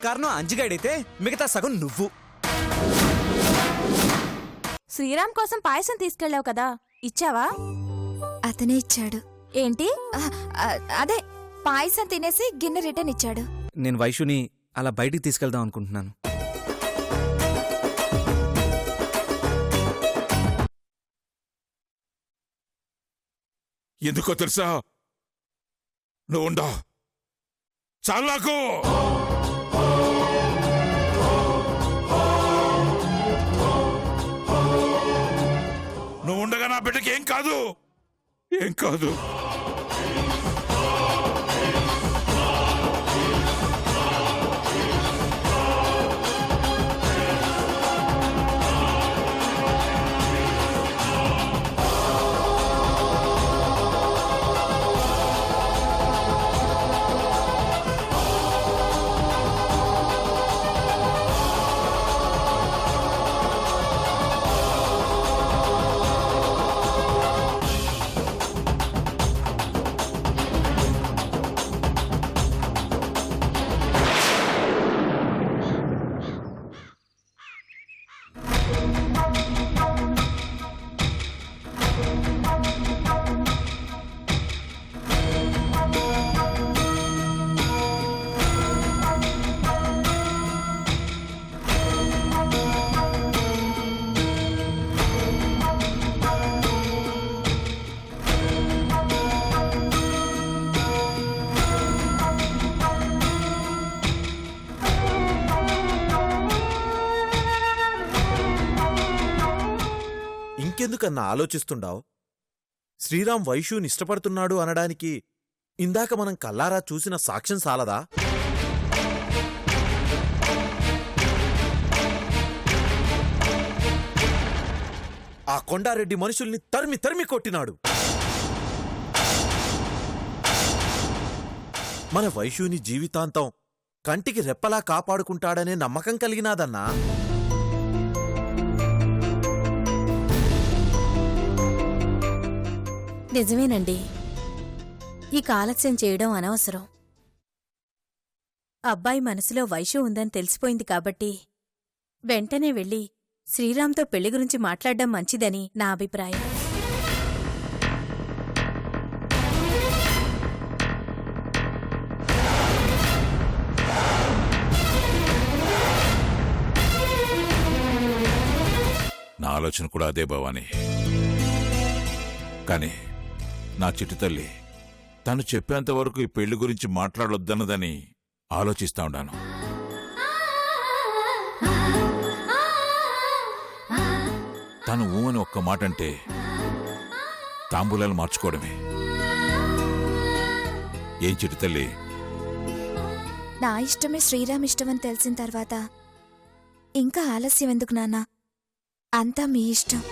కారణం అంజిగాడైతే మిగతా సగం నువ్వు. శ్రీరామ్ కోసం పాయసం తీసుకెళ్ళావు కదా, ఇచ్చావా? అతనే ఇచ్చాడు. ఏంటి? అదే పాయసం తినేసి గిన్నె రిటర్న్ ఇచ్చాడు. నేను వైషుని అలా బయటికి తీసుకెళ్దాం అనుకుంటున్నాను. ఎందుకో తెలుసా? నువ్వు ఉండవు చాలు నాకు. నువ్వు ఉండగా నా బిడ్డకి ఏం కాదు, ఏం కాదు. ఇంకెందుకన్నా ఆలోచిస్తుండావు? శ్రీరామ్ వైషుని ఇష్టపడుతున్నాడు అనడానికి ఇందాక మనం కల్లారా చూసిన సాక్ష్యం సాలదా? ఆ కొండారెడ్డి మనుషుల్ని తరిమి తరిమి కొట్టినాడు. మన వైషుని జీవితాంతం కంటికి రెప్పలా కాపాడుకుంటాడనే నమ్మకం కలిగినాదన్నా. నిజమేనండి, ఈ ఆలస్యం చేయడం అనవసరం. అబ్బాయి మనసులో వైషు ఉందని తెలిసిపోయింది కాబట్టి వెంటనే వెళ్ళి శ్రీరామ్తో పెళ్లి గురించి మాట్లాడడం మంచిదని నా అభిప్రాయం. నా ఆలోచన కూడా అదే భవాని. కానీ నా చిట్టి తల్లి తను చెప్పేంత వరకు ఈ పెళ్లి గురించి మాట్లాడొద్దన్నదని ఆలోచిస్తా ఉన్నాను. తను ఊమని ఒక్క మాట అంటే తాంబూలాలు మార్చుకోవడమే. ఏం చిట్టి తల్లి? నా ఇష్టమే శ్రీరామ్ ఇష్టమని తెలిసిన తర్వాత ఇంకా ఆలస్యం ఎందుకు నాన్నా? అంతా మీ ఇష్టం.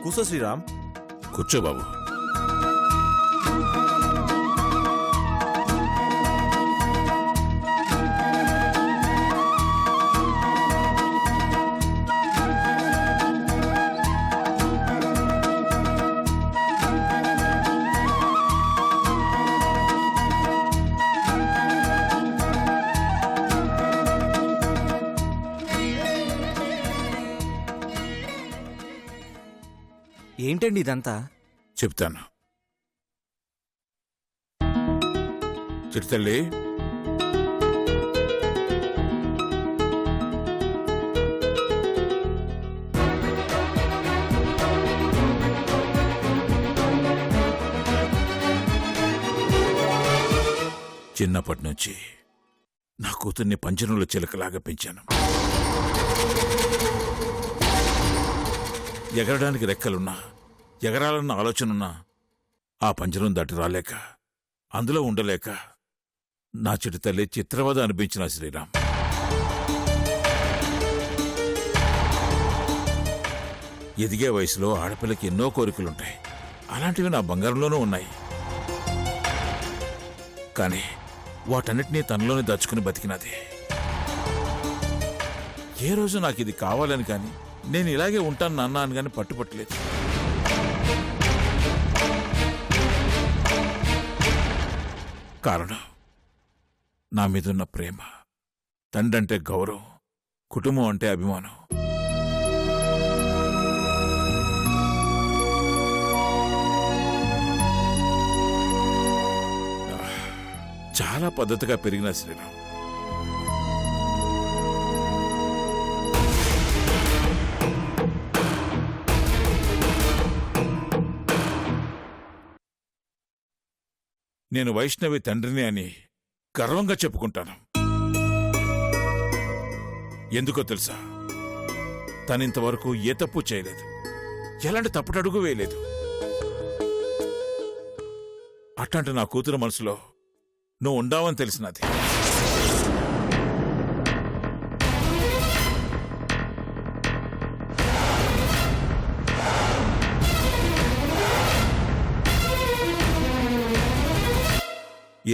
కూసో శ్రీరామ్. కూర్చో బాబు. ఏంటండి ఇదంతా? చెప్తాను. చిరుతల్లి, చిన్నప్పటి నుంచి నా కూతుర్ని పంజరంలో చిలకలాగా పెంచాను. ఎగరడానికి రెక్కలున్నా, ఎగరాలన్న ఆలోచనున్నా ఆ పంజరం దాటి రాలేక, అందులో ఉండలేక నా చిరుతల్లి చిత్రవద అనిపించిన శ్రీరామ్. ఎదిగే వయసులో ఆడపిల్లకి ఎన్నో కోరికలుంటాయి. అలాంటివి నా బంగారంలోనూ ఉన్నాయి. కానీ వాటన్నిటినీ తనలోనే దాచుకుని బతికినది. ఏ రోజు నాకు ఇది కావాలని కానీ, నేను ఇలాగే ఉంటాను నాన్న అని కానీ పట్టుపట్టలేదు. కారణం నా మీదున్న ప్రేమ, తండ్రంటే గౌరవం, కుటుంబం అంటే అభిమానం. చాలా పద్ధతిగా పెరిగిన శ్రీరామ్. నేను వైష్ణవి తండ్రిని అని గర్వంగా చెప్పుకుంటాను. ఎందుకో తెలుసా? తనింతవరకు ఏ తప్పు చేయలేదు, ఎలాంటి తప్పుటడుగు వేయలేదు. అట్లాంటి నా కూతురు మనసులో నువ్వు ఉండావని తెలిసినది.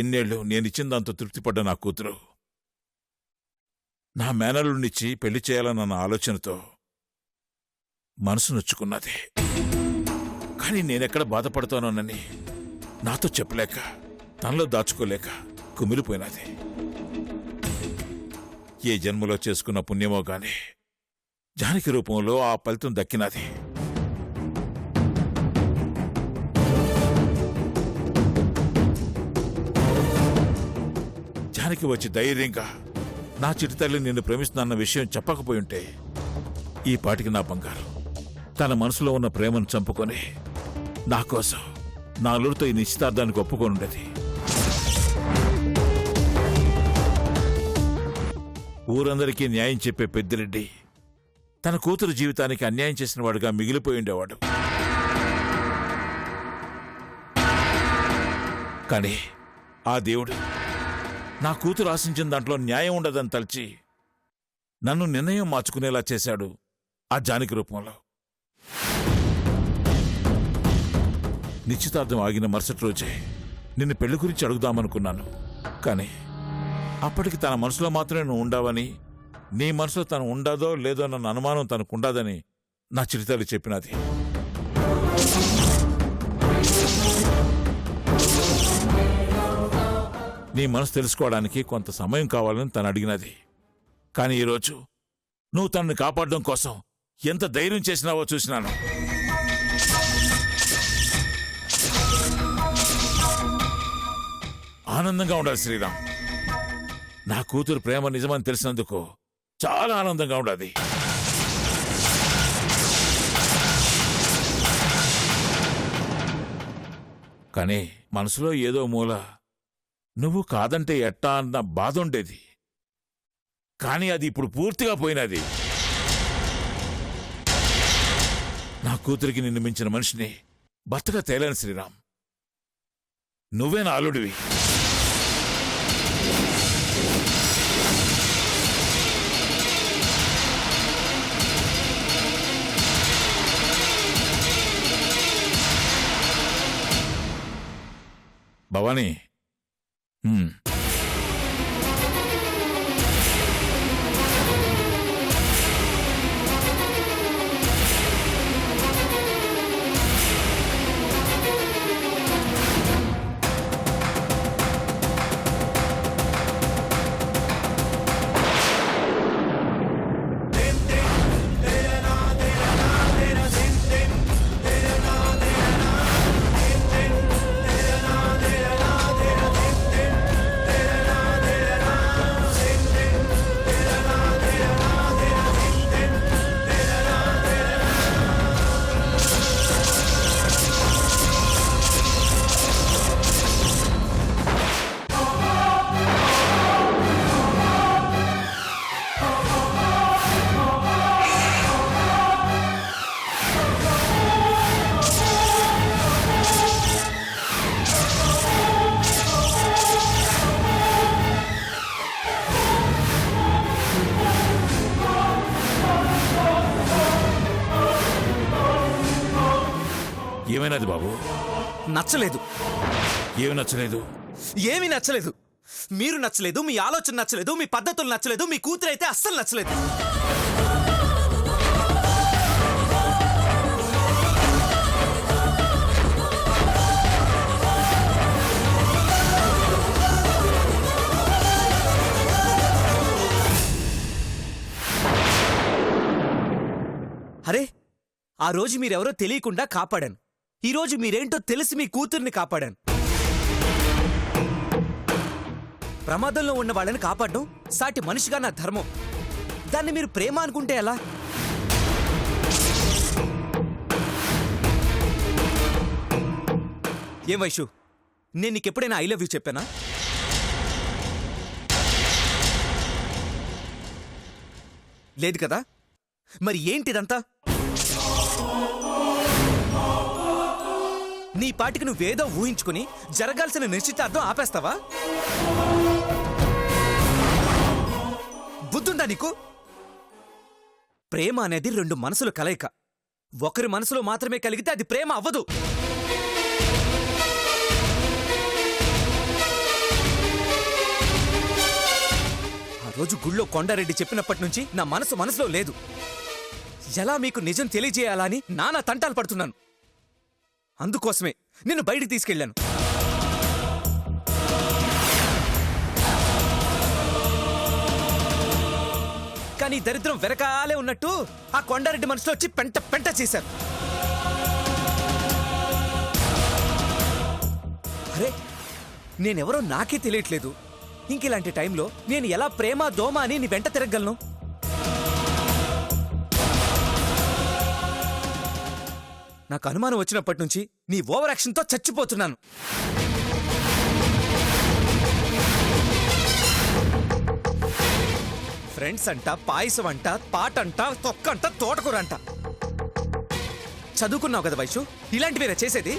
ఎన్నేళ్లు నేనిచ్చిన దాంతో తృప్తిపడ్డ నా కూతురు నా మేనల్లునిచ్చి పెళ్లి చేయాలన్న ఆలోచనతో మనసు నొచ్చుకున్నది. కానీ నేనెక్కడ బాధపడతానోనని నాతో చెప్పలేక, తనలో దాచుకోలేక కుమిలిపోయినది. ఏ జన్మలో చేసుకున్న పుణ్యమో గాని జానకి రూపంలో ఆ ఫలితం దక్కినది. జానకి వచ్చి ధైర్యంగా నా చిటితల్లి నిన్ను ప్రేమిస్తున్న విషయం చెప్పకపోయుంటే ఈ పాటికి నా బంగారం తన మనసులో ఉన్న ప్రేమను చంపుకొని నా కోసం నా అల్లుడితో ఈ నిశ్చితార్థానికి ఒప్పుకోనుండేది. ఊరందరికీ న్యాయం చెప్పే పెద్దిరెడ్డి తన కూతురు జీవితానికి అన్యాయం చేసిన వాడుగా మిగిలిపోయి ఉండేవాడు. కానీ ఆ దేవుడు నా కూతురు ఆశించిన దాంట్లో న్యాయం ఉండదని తలచి నన్ను నిర్ణయం మార్చుకునేలా చేశాడు ఆ జానకి రూపంలో. నిశ్చితార్థం ఆగిన మరుసటి రోజే నిన్ను పెళ్లి గురించి అడుగుదామనుకున్నాను. కానీ అప్పటికి తన మనసులో మాత్రమే నువ్వు ఉండావని, నీ మనసులో తను ఉండదో లేదో నన్న అనుమానం తనకుండదని నా చిరుతల్లి చెప్పినది. నీ మనసు తెలుసుకోవడానికి కొంత సమయం కావాలని తను అడిగినది. కానీ ఈరోజు నువ్వు తనని కాపాడడం కోసం ఎంత ధైర్యం చేసినావో చూసినాను. ఆనందంగా ఉండాలి శ్రీరామ్. నా కూతురు ప్రేమ నిజమని తెలిసినందుకు చాలా ఆనందంగా ఉండాలి. కానీ మనసులో ఏదో మూల నువ్వు కాదంటే ఎట్టా అన్న బాధ ఉండేది. కానీ అది ఇప్పుడు పూర్తిగా పోయినది. నా కూతురికి నిన్ను మించిన మనిషిని భర్తగా తేలేను శ్రీరామ్. నువ్వే నా అల్లుడివి. భవానీ, ఏమైనది బాబు? నచ్చలేదు. ఏమి నచ్చలేదు? ఏమీ నచ్చలేదు. మీరు నచ్చలేదు, మీ ఆలోచన నచ్చలేదు, మీ పద్ధతులు నచ్చలేదు, మీ కూతురైతే అస్సలు నచ్చలేదు. అరే, ఆ రోజు మీరెవరో తెలియకుండా కాపాడాను. ఈరోజు మీరేంటో తెలిసి మీ కూతుర్ని కాపాడాను. ప్రమాదంలో ఉన్న వాళ్ళని కాపాడడం సాటి మనిషిగా నా ధర్మం. దాన్ని మీరు ప్రేమ అనుకుంటే ఎలా? ఏం వైషు, నేను నీకెప్పుడైనా ఐ లవ్ యూ చెప్పానా? లేదు కదా? మరి ఏంటిదంతా? నీ పాటికి నువ్వేదో ఊహించుకుని జరగాల్సిన నిశ్చితార్థం ఆపేస్తావా? బుద్ధుందా నీకు? ప్రేమ అనేది రెండు మనసుల కలయిక. ఒకరి మనసులో మాత్రమే కలిగితే అది ప్రేమ అవ్వదు. ఆ రోజు గుళ్ళో కొండారెడ్డి చెప్పినప్పటి నుంచి నా మనసులో లేదు. ఎలా మీకు నిజం తెలియజేయాలని నానా తంటాలు పడుతున్నాను. అందుకోసమే నిన్ను బయటికి తీసుకెళ్లాను. కానీ దరిద్రం వెనకాలే ఉన్నట్టు ఆ కొండారెడ్డి మనసులో వచ్చి పెంట పెంట చేశారు. అరే, నేనెవరో నాకే తెలియట్లేదు. ఇంకిలాంటి టైంలో నేను ఎలా ప్రేమ దోమ అని నీ వెంట తిరగలను? నాకు అనుమానం వచ్చినప్పటి నుంచి నీ ఓవర్ యాక్షన్తో చచ్చిపోతున్నాను. ఫ్రెండ్స్ అంట, పాయసం అంట, పాటంట, తొక్కంట, తోటకూరంట. చదువుకున్నావు కదా వైషు, ఇలాంటివేరా చేసేది?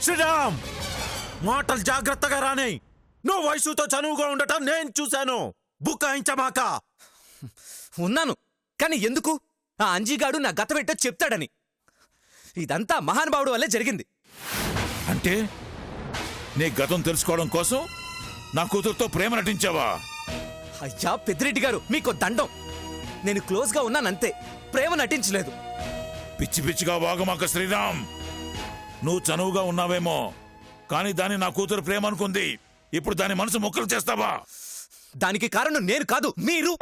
శ్రీరామ్, మాటలు జాగ్రత్తగా రానే. నువ్వు వయసుతో చనువుగా ఉండటం నేను చూశాను. బుకాయించమాక. ఉన్నాను, కానీ ఎందుకు? ఆ అంజీగాడు నా గతమేంటో చెప్తాడని. ఇదంతా మహానుభావుడు వల్లే జరిగింది. అంటే నీ గతం తెలుసుకోవడం కోసం నా కూతురుతో ప్రేమ నటించావా? అయ్యా పెద్దిరెడ్డి గారు, మీకు దండం. నేను క్లోజ్గా ఉన్నానంతే, ప్రేమ నటించలేదు. పిచ్చి పిచ్చిగా వాగమాక శ్రీరామ్. నువ్వు చనువుగా ఉన్నావేమో, కానీ దాన్ని నా కూతురు ప్రేమ అనుకుంది. ఇప్పుడు దాని మనసు ముక్కలు చేస్తావా? దానికి కారణం నేను కాదు, మీరు.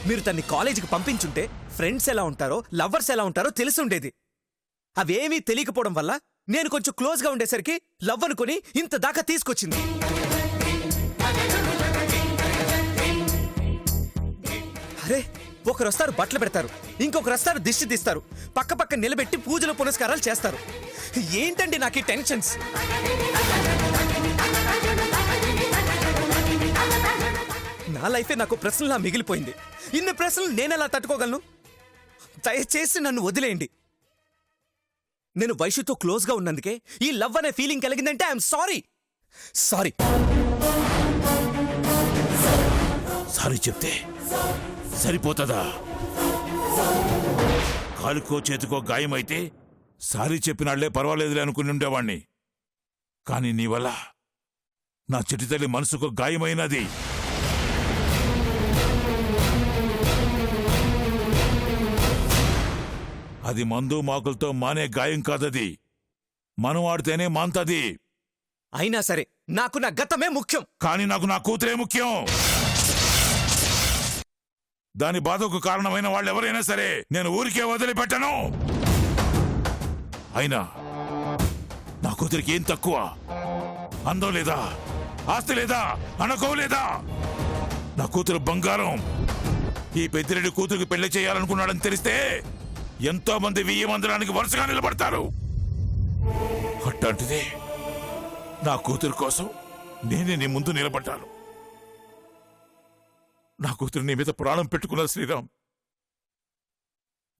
మీరు తన్ని కాలేజీకి పంపించుంటే ఫ్రెండ్స్ ఎలా ఉంటారో, లవ్వర్స్ ఎలా ఉంటారో తెలిసి ఉండేది. అవేమీ తెలియకపోవడం వల్ల నేను కొంచెం క్లోజ్గా ఉండేసరికి లవ్ అనుకుని ఇంత దాకా తీసుకొచ్చింది. అరే, ఒకరు వస్తారు బట్టలు పెడతారు, ఇంకొకరు వస్తారు దిష్టి తీస్తారు, పక్క పక్క నిలబెట్టి పూజలు పునస్కారాలు చేస్తారు. ఏంటండి నాకు ఈ టెన్షన్స్? నా లైఫే నాకు ప్రశ్నలా మిగిలిపోయింది. ఇన్ని ప్రశ్నలు నేనెలా తట్టుకోగలను? దయచేసి నన్ను వదిలేయండి. నేను వైషుతో క్లోజ్గా ఉన్నందుకే ఈ లవ్ అనే ఫీలింగ్ కలిగిందంటే ఐఎమ్ సారీ. సారీ చెప్తే సరిపోతుందా? కాలుకో చేతికో గాయమైతే సారీ చెప్పినాళ్లే పర్వాలేదులే అనుకుని ఉండేవాణ్ణి. కానీ నీ వల్ల నా చిట్టి తల్లి మనసుకు గాయమైనది. అది మందు మాకులతో మానే గాయం కాదది. మనం ఆడితేనే మాంతది. అయినా సరే నాకు నా గతమే ముఖ్యం. కానీ నాకు నా కూతురే ముఖ్యం. దాని బాధకు కారణమైన వాళ్ళెవరైనా సరే నేను ఊరికే వదిలిపెట్టను. అయినా నా కూతురికి ఏం తక్కువ? అందం లేదా? ఆస్తి లేదా? అనుకోవ లేదా? నా కూతురు బంగారం. ఈ పెద్దిరెడ్డి కూతురికి పెళ్లి చేయాలనుకున్నాడని తెలిస్తే ఎంతో మంది 1000 మందిరానికి వరుసగా నిలబడతారు. అట్లాంటిది నా కూతురు కోసం నేనే నీ ముందు నిలబడ్డాను. నా కూతురు నీ మీద ప్రాణం పెట్టుకున్నా శ్రీరామ్.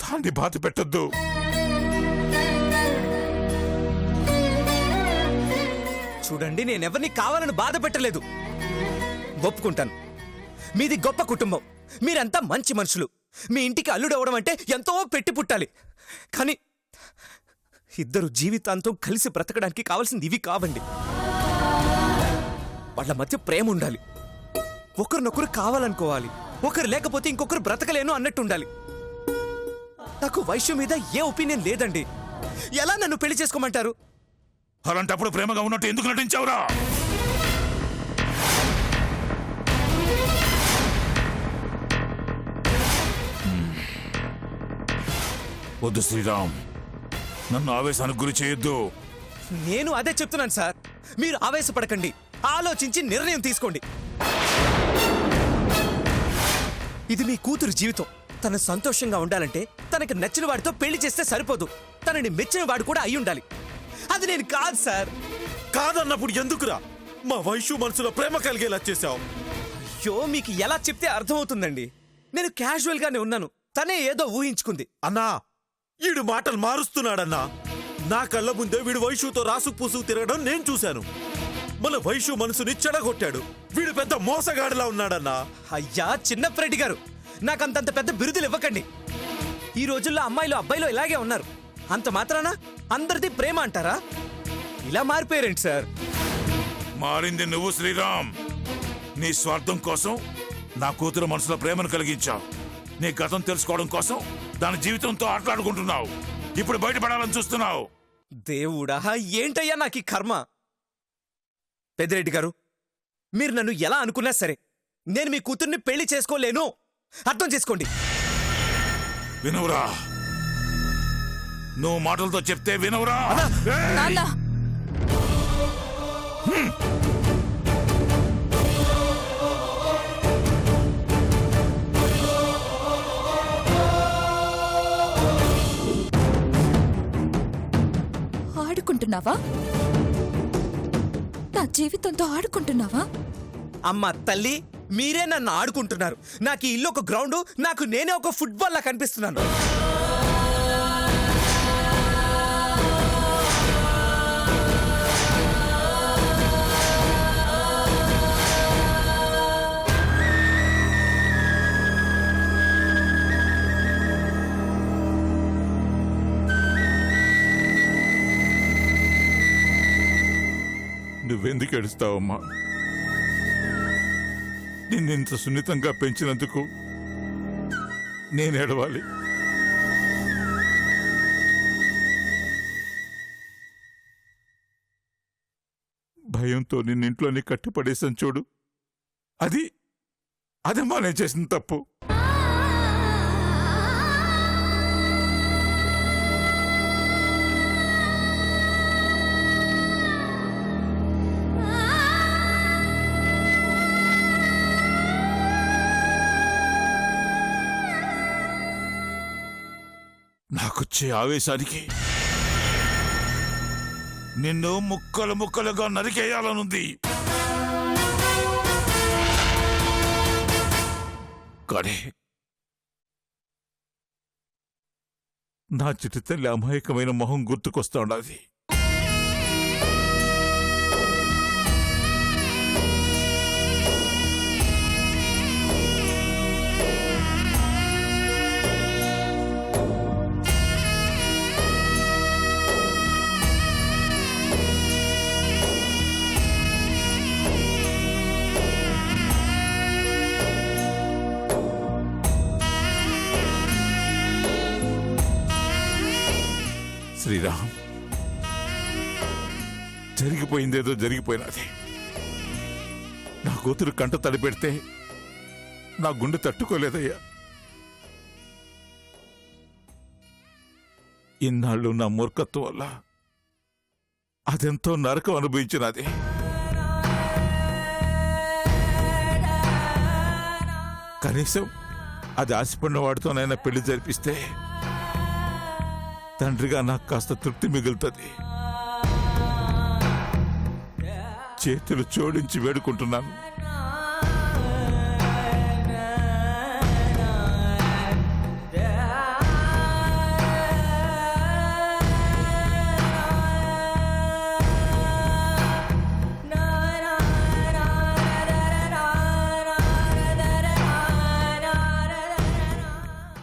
దాన్ని బాధ పెట్టద్దు. చూడండి, నేనెవరిని కావాలని బాధ పెట్టలేదు. ఒప్పుకుంటాను, మీది గొప్ప కుటుంబం, మీరంతా మంచి మనుషులు. మీ ఇంటికి అల్లుడవడం అంటే ఎంతో పెట్టి పుట్టాలి. కానీ ఇద్దరు జీవితాంతం కలిసి బ్రతకడానికి కావాల్సింది ఇవి కావండి. వాళ్ళ మధ్య ప్రేమ ఉండాలి, ఒకరినొకరు కావాలనుకోవాలి, ఒకరు లేకపోతే ఇంకొకరు బ్రతకలేను అన్నట్టు ఉండాలి. నాకు వైశ్యం మీద ఏ ఒపీనియన్ లేదండి. ఎలా నన్ను పెళ్లి చేసుకోమంటారు? అలాంటప్పుడు ప్రేమగా ఉన్నట్టు ఎందుకు నటించావురా? వద్దు శ్రీరామ్, నన్ను ఆవేశానికి గురి చేయొద్దు. నేను అదే చెప్తున్నాను సార్. మీరు ఆవేశపడకండి, ఆలోచించి నిర్ణయం తీసుకోండి. ఇది మీ కూతురు జీవితం. తను సంతోషంగా ఉండాలంటే తనకి నచ్చిన వాడితో పెళ్లి చేస్తే సరిపోదు, తనని మెచ్చిన వాడు కూడా అయి ఉండాలి. అది నేను కాదు సార్. కాదన్నప్పుడు ఎందుకురా మా వైషు మనసులో ప్రేమ కలిగేలా చేశావు? అయ్యో, మీకు ఎలా చెప్తే అర్థమవుతుందండి. నేను క్యాజువల్ గానే ఉన్నాను, తనే ఏదో ఊహించుకుంది. అన్నా, వీడు మాటలు మారుస్తున్నాడన్నా. నా కళ్ళ ముందే వీడు వైషుతో రాసుకు పూసుకు తిరగడం నేను చూశాను. మన వైషు మనసుని చెడగొట్టాడు. వీడు పెద్ద మోసగాడిలా ఉన్నాడన్నా. అయ్యా చిన్నప్రెడ్డి గారు, నాకంతంత పెద్ద బిరుదులు ఇవ్వకండి. ఈ రోజుల్లో అమ్మాయిలు అబ్బాయిలు ఇలాగే ఉన్నారు. అంత మాత్రాన అందరిది ప్రేమ అంటారా? ఇలా మారిపోయారేంటి సార్? మారింది నువ్వు శ్రీరామ్. నీ స్వార్థం కోసం నా కూతురు మనసులో ప్రేమను కలిగించావు. నీ గతం తెలుసుకోవడం కోసం దాని జీవితంతో ఆటలాడుకుంటున్నావు. ఇప్పుడు బయటపడాలని చూస్తున్నావు. దేవుడా, ఏంటయ్యా నాకు ఈ కర్మ? పెద్దిరెడ్డి గారు, మీరు నన్ను ఎలా అనుకున్నా సరే నేను మీ కూతుర్ని పెళ్లి చేసుకోలేను. అర్థం చేసుకోండి. వినవురా, నువ్వు మాటలతో చెప్తే వినవురా. నాన్న, ఆడుకుంటున్నావా? నా జీవితంతో ఆడుకుంటున్నావా? అమ్మ తల్లి, మీరే నన్ను ఆడుకుంటున్నారు. నాకు ఈ ఇల్లు ఒక గ్రౌండ్, నాకు నేనే ఒక ఫుట్బాల్ లా కనిపిస్తున్నాను. నువ్వెందుకు ఏడుస్తావమ్మా? నిన్నింత సున్నితంగా పెంచినందుకు నేను ఏడవాలి? భయంతో నిన్నింట్లోని కట్టిపడేసాను చూడు. అదమ్మా నేను చేసిన తప్పు. నాకొచ్చే ఆవేశానికి నిన్ను ముక్కలు ముక్కలుగా నరికేయాలనుంది. కానీ నా చిట్టి తల్లి అమాయకమైన మొహం గుర్తుకొస్తా ఉన్నది. శ్రీరామ్, జరిగిపోయిందేదో జరిగిపోయినది. నా కూతురు కంట తడి పెడితే నా గుండె తట్టుకోలేదయ్యా. ఇన్నాళ్ళు నా మూర్ఖత్వం వల్ల అదెంతో నరకం అనుభవించినది. కనీసం అది ఆశపడిన వాడితోనైనా పెళ్లి జరిపిస్తే తండ్రిగా నాకు కాస్త తృప్తి మిగులుతుంది. చేతులు జోడించి వేడుకుంటున్నాను.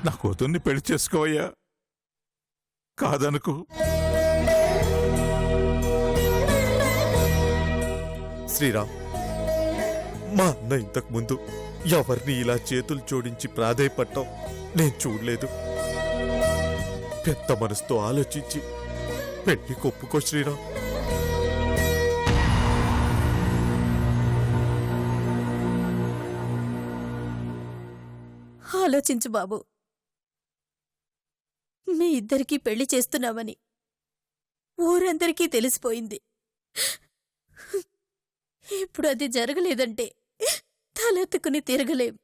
నా కూతుర్ని పెళ్లి చేసుకోవయ్యా. కాదనుకో. శ్రీరామ్, మా అన్న ఇంతకు ముందు ఎవరిని ఇలా చేతులు జోడించి ప్రాధేయపడ్డాం నేను చూడలేదు. పెద్ద మనసుతో ఆలోచించి పెళ్లి ఒప్పుకో శ్రీరామ్. ఆలోచించు బాబు. మీ ఇద్దరికీ పెళ్లి చేస్తున్నామని ఊరందరికీ తెలిసిపోయింది. ఇప్పుడు అది జరగలేదంటే తలెత్తుకుని తిరగలేం.